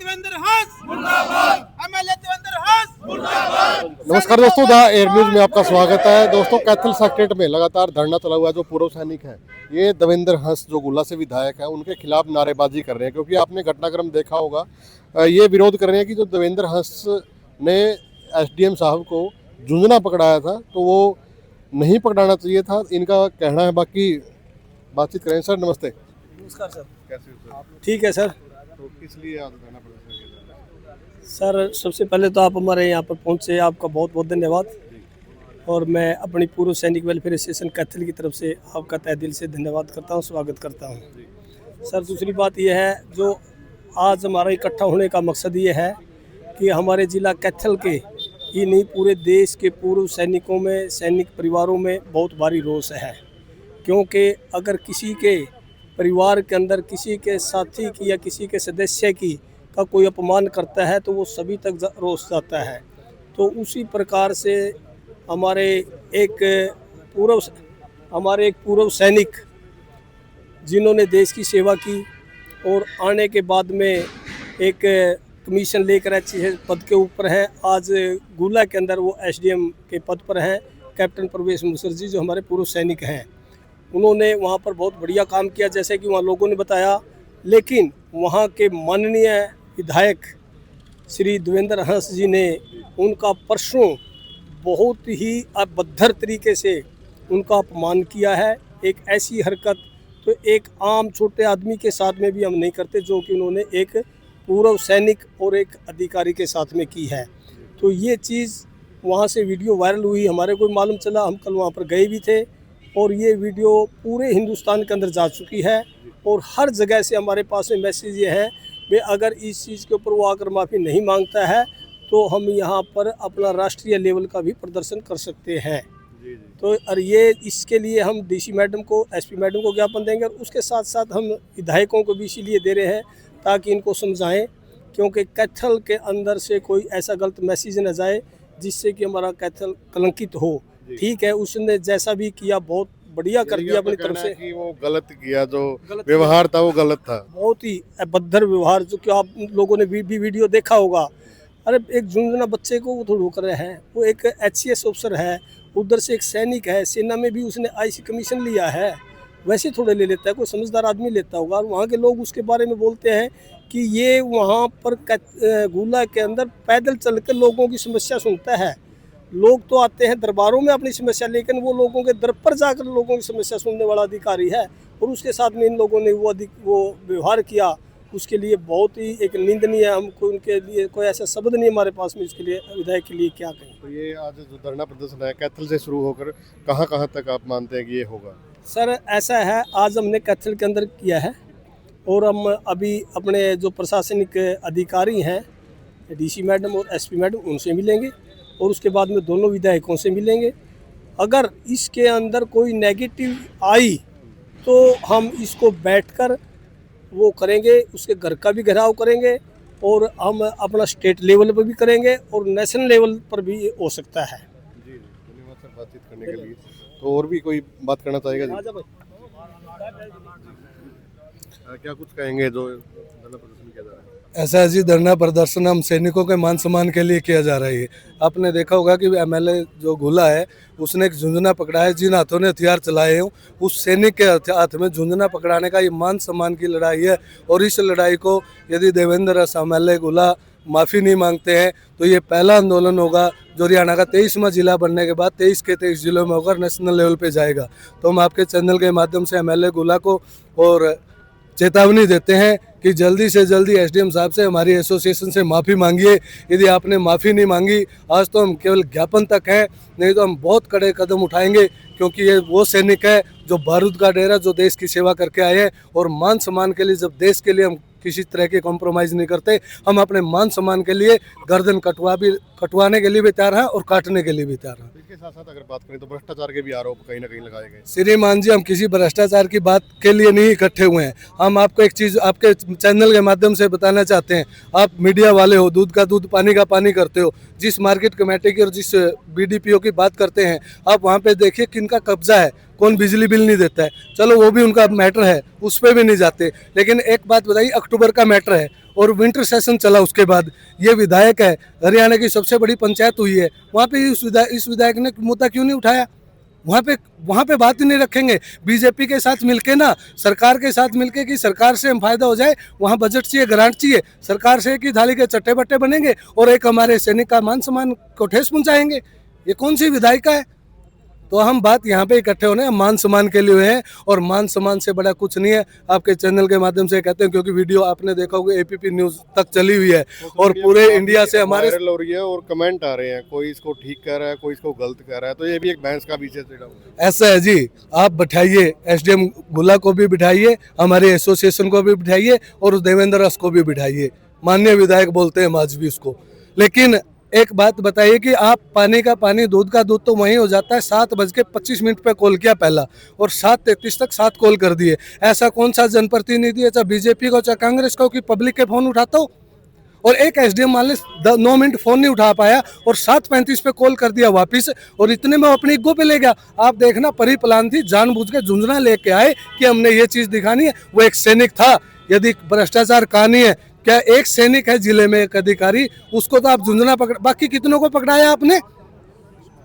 देवेंद्र हंस मुर्दाबाद, एमएलए देवेंद्र हंस मुर्दाबाद। नमस्कार दोस्तों, द एयर न्यूज में आपका स्वागत है। दोस्तों, कैथल सेक्रेट में लगातार धरना चला हुआ है। जो पूर्व सैनिक हैं, ये देवेंद्र हंस जो गुल्ला से विधायक है, उनके खिलाफ नारेबाजी कर रहे हैं, क्योंकि आपने घटनाक्रम देखा होगा। ये विरोध कर रहे हैं कि जो देवेंद्र हंस ने एसडीएम साहब को झुंझुना पकड़ाया था, तो वो नहीं पकड़ाना चाहिए था, इनका कहना है। बाकी बातचीत करें। सर नमस्ते। नमस्कार सर। कैसे हो सर? ठीक है सर। तो किस लिए आज धरना प्रदर्शन किया? सर सबसे पहले तो आप हमारे यहाँ पर पहुँचे, आपका बहुत बहुत धन्यवाद। और मैं अपनी पूर्व सैनिक वेलफेयर एसोसिएशन कैथल की तरफ से आपका तहे दिल से धन्यवाद करता हूँ, स्वागत करता हूँ। सर दूसरी बात यह है, जो आज हमारा इकट्ठा होने का मकसद ये है कि हमारे ज़िला कैथल के ही नहीं, पूरे देश के पूर्व सैनिकों में, सैनिक परिवारों में बहुत भारी रोष है। क्योंकि अगर किसी के परिवार के अंदर किसी के साथी की या किसी के सदस्य की का कोई अपमान करता है, तो वो सभी तक रोष जाता है। तो उसी प्रकार से हमारे एक पूर्व सैनिक जिन्होंने देश की सेवा की और आने के बाद में एक कमीशन लेकर अच्छे पद के ऊपर हैं, आज गुला के अंदर वो एसडीएम के पद पर हैं, कैप्टन प्रवेश मुखर्जी, जो हमारे पूर्व सैनिक हैं। उन्होंने वहाँ पर बहुत बढ़िया काम किया, जैसे कि वहाँ लोगों ने बताया। लेकिन वहाँ के माननीय विधायक श्री देवेंद्र हंस जी ने उनका परसों बहुत ही अभद्र तरीके से उनका अपमान किया है। एक ऐसी हरकत तो एक आम छोटे आदमी के साथ में भी हम नहीं करते, जो कि उन्होंने एक पूर्व सैनिक और एक अधिकारी के साथ में की है। तो ये चीज़ वहाँ से वीडियो वायरल हुई, हमारे को मालूम चला, हम कल वहाँ पर गए भी थे। और ये वीडियो पूरे हिंदुस्तान के अंदर जा चुकी है और हर जगह से हमारे पास में मैसेज ये है कि अगर इस चीज़ के ऊपर वो आकर माफ़ी नहीं मांगता है, तो हम यहाँ पर अपना राष्ट्रीय लेवल का भी प्रदर्शन कर सकते हैं। तो और ये इसके लिए हम डीसी मैडम को, एसपी मैडम को ज्ञापन देंगे, और उसके साथ साथ हम विधायकों को भी इसीलिए दे रहे हैं ताकि इनको समझाएं, क्योंकि कैथल के अंदर से कोई ऐसा गलत मैसेज न जाए जिससे कि हमारा कैथल कलंकित हो। ठीक है, उसने जैसा भी किया बहुत बढ़िया कर दिया अपनी तरफ से। कि वो गलत किया, जो व्यवहार था वो गलत था, बहुत ही अभद्र व्यवहार, जो कि आप लोगों ने भी वीडियो देखा होगा। अरे एक झुंझुना बच्चे को वो तो रोक रहे हैं, वो एक एचसीएस ऑफिसर है, उधर से एक सैनिक है, सेना में भी उसने आईसी कमीशन लिया है, वैसे थोड़े ले लेता है, कोई समझदार आदमी लेता होगा। और वहाँ के लोग उसके बारे में बोलते हैं कि ये वहाँ पर गुला के अंदर पैदल चल कर लोगों की समस्या सुनता है। लोग तो आते हैं दरबारों में अपनी समस्या, लेकिन वो लोगों के दर पर जाकर लोगों की समस्या सुनने वाला अधिकारी है। और उसके साथ में इन लोगों ने वो व्यवहार किया, उसके लिए बहुत ही एक निंदनीय है। हमको उनके लिए कोई ऐसा शब्द नहीं हमारे पास में, इसके लिए विधायक के लिए क्या कहें। तो ये आज जो धरना प्रदर्शन है कैथल से शुरू होकर कहाँ तक आप मानते हैं कि ये होगा? सर ऐसा है, आज हमने कैथल के अंदर किया है और हम अभी अपने जो प्रशासनिक अधिकारी हैं, डीसी मैडम और एसपी मैडम, उनसे मिलेंगे और उसके बाद में दोनों विधायकों से मिलेंगे। अगर इसके अंदर कोई नेगेटिव आई तो हम इसको बैठकर वो करेंगे, उसके घर का भी घेराव करेंगे और हम अपना स्टेट लेवल पर भी करेंगे और नेशनल लेवल पर भी हो सकता है। जी धन्यवाद सर बातचीत करने के लिए। तो और भी कोई बात करना चाहेगा जी? क्या कुछ कहेंगे जो धरना प्रदर्शन किया जा रहा है? ऐसा है जी, धरना प्रदर्शन हम सैनिकों के मान सम्मान के लिए किया जा रहा है। आपने देखा होगा कि एमएलए जो गुला है, उसने एक झुंझुना पकड़ा है, जिन हाथों ने हथियार चलाए हैं उस सैनिक के हाथ में झुंझुना पकड़ाने का ये मान सम्मान की लड़ाई है। और इस लड़ाई को यदि देवेंद्र एमएलए गुला माफ़ी नहीं मांगते हैं, तो ये पहला आंदोलन होगा जो हरियाणा का 23वां जिला बनने के बाद 23 के 23 जिलों में होकर नेशनल लेवल पे जाएगा। तो हम आपके चैनल के माध्यम से एमएलए गुला को और चेतावनी देते हैं कि जल्दी से जल्दी एसडीएम साहब से, हमारी एसोसिएशन से माफ़ी मांगिए। यदि आपने माफ़ी नहीं मांगी, आज तो हम केवल ज्ञापन तक हैं, नहीं तो हम बहुत कड़े कदम उठाएंगे, क्योंकि ये वो सैनिक है जो बारूद का डेरा, जो देश की सेवा करके आए हैं। और मान सम्मान के लिए, जब देश के लिए हम किसी तरह के कॉम्प्रोमाइज़ नहीं करते, हम अपने मान सम्मान के लिए गर्दन कटवाने के लिए भी तैयार हैं और काटने के लिए भी तैयार हैं। इसके साथ साथ अगर बात करें तो भ्रष्टाचार के भी आरोप कहीं ना कहीं लगाए गए। श्रीमान जी, हम किसी भ्रष्टाचार की बात के लिए नहीं इकट्ठे हुए हैं। हम आपको एक चीज़ आपके चैनल के माध्यम से बताना चाहते हैं। आप मीडिया वाले हो, दूध का दूध पानी का पानी करते हो। जिस मार्केट कमेटी की और जिस बीडीपीओ की बात करते हैं, आप वहाँ पे देखिए किनका कब्जा है। कौन बिजली बिल नहीं देता है, चलो वो भी उनका मैटर है, उस पर भी नहीं जाते। लेकिन एक बात बताइए, अक्टूबर का मैटर है और विंटर सेशन चला, उसके बाद ये विधायक है, हरियाणा की सबसे बड़ी पंचायत हुई है, वहाँ पे इस विधायक ने मुद्दा क्यों नहीं उठाया? वहाँ पे बात ही नहीं रखेंगे। बीजेपी के साथ मिलके ना, सरकार के साथ मिलके कि सरकार से हम फायदा हो जाए, वहाँ बजट चाहिए, ग्रांट चाहिए, सरकार से की थाली के चट्टे बट्टे बनेंगे और एक हमारे सैनिक का मान सम्मान को ठेस पहुंचाएंगे। ये कौन सी विधायिका है? तो हम बात यहाँ पे इकट्ठे होने हैं, मान सम्मान के लिए हुए हैं और मान सम्मान से बड़ा कुछ नहीं है। आपके चैनल के माध्यम से कहते हैं, क्योंकि वीडियो आपने देखा होगा एपीपी न्यूज तक चली हुई है और पूरे इंडिया से हमारे वायरल हो रही है और कमेंट आ रहे हैं, कोई इसको ठीक कह रहा है, कोई इसको गलत कह रहा है, तो ये भी एक बहस का विषय छिड़ा हुआ है। ऐसा है जी, आप बैठाइए एसडीएम गुला को भी बिठाइए, हमारे एसोसिएशन को भी बिठाइए और उस देवेंद्र रस को भी बिठाइए, माननीय विधायक बोलते हैं हम आज भी उसको। लेकिन एक बात बताइए कि आप पानी का पानी, दूध का दूध तो वहीं हो जाता है। 7:25 पे कॉल किया पहला और 7:33 तक 7 कॉल कर दिए। ऐसा कौन सा जनप्रतिनिधि है, चाहे बीजेपी को चाहे कांग्रेस को, कि पब्लिक के फोन उठाता हो? और एक एसडीएम मान 9 मिनट फोन नहीं उठा पाया और 7:35 पे कॉल कर दिया वापिस, और इतने में अपनी इग्गो पे ले गया। आप देखना, परी प्लान थी, जानबूझ के झुंझुना लेके आए कि हमने ये चीज दिखानी है। वो एक सैनिक था, यदि भ्रष्टाचार कहानी है, क्या एक सैनिक है जिले में एक अधिकारी, उसको तो आप झुंझुना पकड़, बाकी कितनों को पकड़ाया आपने?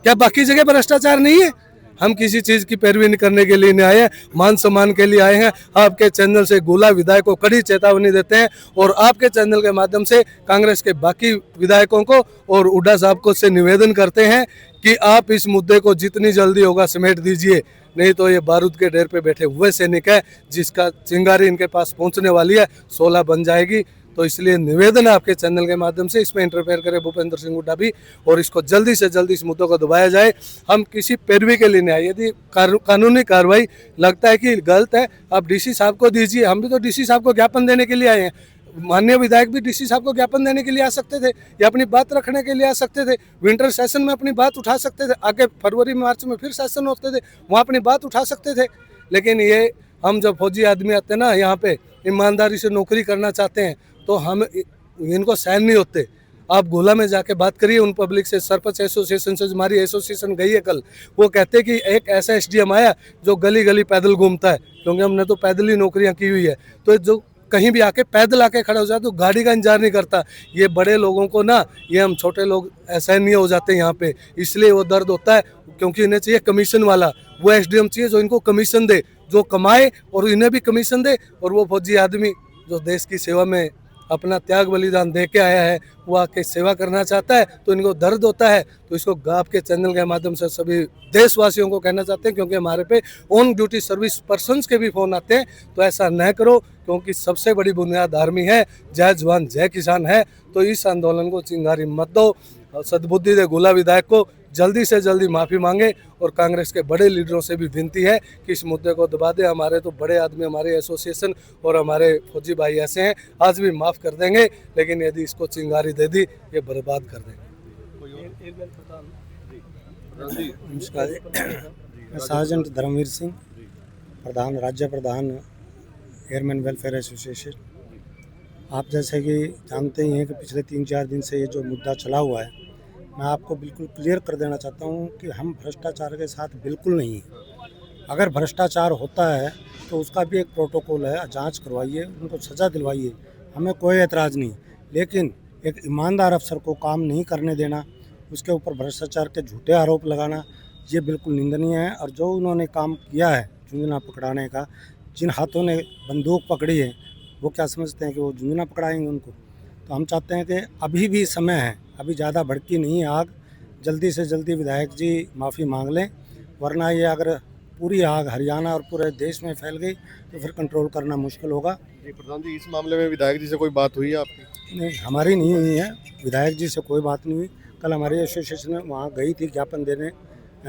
क्या बाकी जगह भ्रष्टाचार नहीं है? हम किसी चीज की पैरवी नहीं करने के लिए नहीं आए हैं, मान सम्मान के लिए आए हैं। आपके चैनल से गोला विधायक को कड़ी चेतावनी देते हैं और आपके चैनल के माध्यम से कांग्रेस के बाकी विधायकों को और हुड्डा साहब को से निवेदन करते हैं कि आप इस मुद्दे को जितनी जल्दी होगा समेट दीजिए, नहीं तो ये बारूद के ढेर पे बैठे हुए सैनिक है जिसका चिंगारी इनके पास पहुंचने वाली है, 16 बन जाएगी। तो इसलिए निवेदन है आपके चैनल के माध्यम से, इसमें इंटरफेयर करे भूपेंद्र सिंह हुड्डा भी, और इसको जल्दी से जल्दी इस मुद्दों को दबाया जाए। हम किसी पैरवी के लिए नहीं आए। यदि कानूनी कार्रवाई लगता है कि गलत है, आप डीसी साहब को दीजिए। हम भी तो डीसी साहब को ज्ञापन देने के लिए आए हैं। माननीय विधायक भी डीसी साहब को ज्ञापन देने के लिए आ सकते थे या अपनी बात रखने के लिए आ सकते थे। विंटर सेशन में अपनी बात उठा सकते थे, आगे फरवरी मार्च में फिर सेशन होते थे, वहाँ अपनी बात उठा सकते थे। लेकिन ये हम जब फौजी आदमी आते हैं ना, यहाँ पे ईमानदारी से नौकरी करना चाहते हैं, तो हम इनको सहन नहीं होते। आप गोला में जाके बात करिए उन पब्लिक से, सरपंच एसोसिएशन से, हमारी एसोसिएशन गई है कल, वो कहते हैं कि एक ऐसा एसडीएम आया जो गली गली पैदल घूमता है, क्योंकि हमने तो पैदल ही नौकरियां की हुई है, तो जो कहीं भी आके पैदल आके खड़ा हो जाता तो गाड़ी का इंतजार नहीं करता। ये बड़े लोगों को ना, ये हम छोटे लोग असहनीय नहीं हो जाते यहाँ पे, इसलिए वो दर्द होता है, क्योंकि इन्हें चाहिए कमीशन वाला। वो एसडीएम चाहिए जो इनको कमीशन दे, जो कमाए और इन्हें भी कमीशन दे। और वो फौजी आदमी जो देश की सेवा में अपना त्याग बलिदान दे के आया है, वो आके सेवा करना चाहता है, तो इनको दर्द होता है। तो इसको आपके चैनल के माध्यम से सभी देशवासियों को कहना चाहते हैं, क्योंकि हमारे पे ऑन ड्यूटी सर्विस पर्सन्स के भी फ़ोन आते हैं, तो ऐसा न करो, क्योंकि सबसे बड़ी बुनियाद आर्मी है, जय जवान जय किसान है। तो इस आंदोलन को चिंगारी मत दो। सद्बुद्धि दे गोला विधायक को जल्दी से जल्दी माफ़ी मांगे, और कांग्रेस के बड़े लीडरों से भी विनती है कि इस मुद्दे को दबा दे। हमारे तो बड़े आदमी, हमारे एसोसिएशन और हमारे फौजी भाई ऐसे हैं, आज भी माफ़ कर देंगे, लेकिन यदि इसको चिंगारी दे दी, ये बर्बाद कर देंगे। नमस्कार, सार्जेंट धर्मवीर सिंह, प्रधान, राज्य प्रधान एयरमैन वेलफेयर एसोसिएशन। आप जैसे कि जानते ही हैं कि पिछले 3-4 दिन से ये जो मुद्दा चला हुआ है, मैं आपको बिल्कुल क्लियर कर देना चाहता हूँ कि हम भ्रष्टाचार के साथ बिल्कुल नहीं हैं। अगर भ्रष्टाचार होता है तो उसका भी एक प्रोटोकॉल है, जांच करवाइए, उनको सज़ा दिलवाइए, हमें कोई एतराज़ नहीं। लेकिन एक ईमानदार अफसर को काम नहीं करने देना, उसके ऊपर भ्रष्टाचार के झूठे आरोप लगाना, ये बिल्कुल निंदनीय है। और जो उन्होंने काम किया है झुंझुना पकड़ाने का, जिन हाथों ने बंदूक पकड़ी है, वो क्या समझते हैं कि वो झुंझुना पकड़ाएंगे उनको? तो हम चाहते हैं कि अभी भी समय है, अभी ज़्यादा भड़की नहीं है आग, जल्दी से जल्दी विधायक जी माफ़ी मांग लें, वरना ये अगर पूरी आग हरियाणा और पूरे देश में फैल गई तो फिर कंट्रोल करना मुश्किल होगा। जी प्रधान जी, इस मामले में विधायक जी से कोई बात हुई है आपकी? नहीं, हमारी नहीं हुई है, विधायक जी से कोई बात नहीं हुई। कल हमारी एसोसिएशन वहाँ गई थी ज्ञापन देने,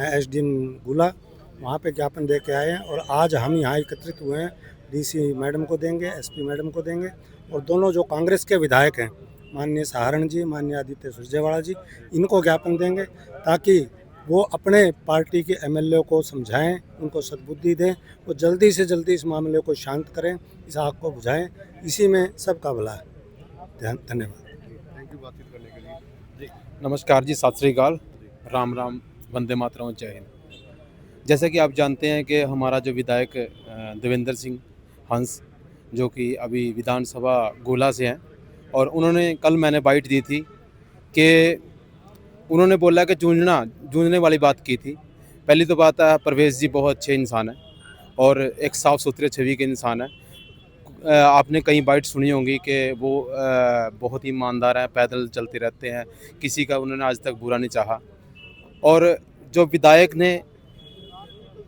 एसडीएम गुला, वहाँ पे ज्ञापन दे के आए हैं, और आज हम यहाँ एकत्रित हुए हैं, डीसी मैडम को देंगे, एसपी मैडम को देंगे, और दोनों जो कांग्रेस के विधायक हैं, माननीय सहारण जी, माननीय आदित्य सुरजेवाला जी, इनको ज्ञापन देंगे, ताकि वो अपने पार्टी के एमएलए को समझाएं, उनको सद्बुद्धि दें, वो जल्दी से जल्दी इस मामले को शांत करें, इस आग को बुझाएं। इसी में सबका भला है। धन्यवाद। थैंक यू बातचीत करने के लिए। जी नमस्कार जी, सत श्री अकाल, राम राम, वंदे मातरम, जय हिंद। जैसा कि आप जानते हैं कि हमारा जो विधायक देवेंद्र सिंह हंस, जो कि अभी विधानसभा गोला से हैं, और उन्होंने कल मैंने बाइट दी थी कि उन्होंने बोला कि जूझने वाली बात की थी। पहली तो बात है, परवेज़ जी बहुत अच्छे इंसान हैं और एक साफ़ सुथरे छवि के इंसान हैं। आपने कई बाइट सुनी होंगी कि वो बहुत ही ईमानदार हैं, पैदल चलते रहते हैं, किसी का उन्होंने आज तक बुरा नहीं चाहा। और जो विधायक ने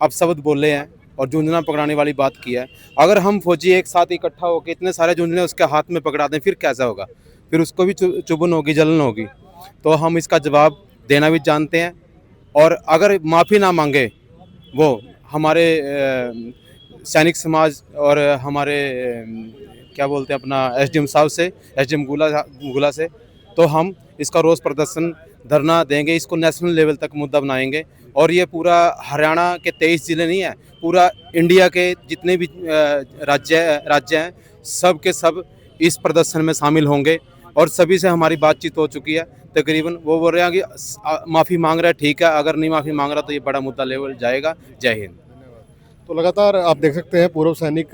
अब शब्द बोले हैं और जूझना पकड़ाने वाली बात की है, अगर हम फौजी एक साथ इकट्ठा होकर इतने सारे जूझने उसके हाथ में पकड़ा दें, फिर कैसा होगा? फिर उसको भी चुभन होगी, जलन होगी। तो हम इसका जवाब देना भी जानते हैं, और अगर माफ़ी ना मांगे वो हमारे सैनिक समाज और हमारे क्या बोलते हैं अपना एसडीएम साहब से, एसडीएम गुला से, तो हम इसका रोष प्रदर्शन धरना देंगे, इसको नेशनल लेवल तक मुद्दा बनाएंगे। और ये पूरा हरियाणा के 23 ज़िले नहीं है, पूरा इंडिया के जितने भी राज्य हैं, सब के सब इस प्रदर्शन में शामिल होंगे। और सभी से हमारी बातचीत हो चुकी है तकरीबन। वो बोल रहे हैं कि माफ़ी मांग रहा है, ठीक है, अगर नहीं माफ़ी मांग रहा तो ये बड़ा मुद्दा लेवल जाएगा। जय हिंद। तो लगातार आप देख सकते हैं पूर्व सैनिक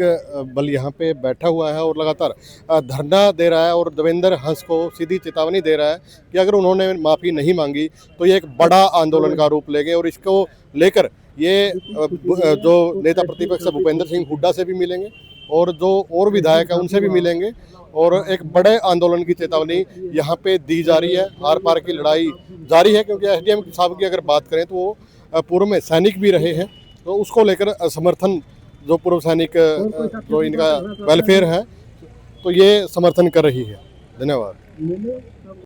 बल यहाँ पे बैठा हुआ है और लगातार धरना दे रहा है, और देवेंद्र हंस को सीधी चेतावनी दे रहा है कि अगर उन्होंने माफ़ी नहीं मांगी तो ये एक बड़ा आंदोलन का रूप लेंगे। और इसको लेकर ये जो नेता प्रतिपक्ष भूपेंद्र सिंह हुड्डा से भी मिलेंगे और जो और विधायक हैं उनसे भी मिलेंगे, और एक बड़े आंदोलन की चेतावनी यहाँ पे दी जा रही है। आर पार की लड़ाई जारी है, क्योंकि एसडीएम साहब की अगर बात करें तो वो पूर्व में सैनिक भी रहे हैं, तो उसको लेकर समर्थन जो पूर्व सैनिक जो इनका वेलफेयर है, तो ये समर्थन कर रही है। धन्यवाद।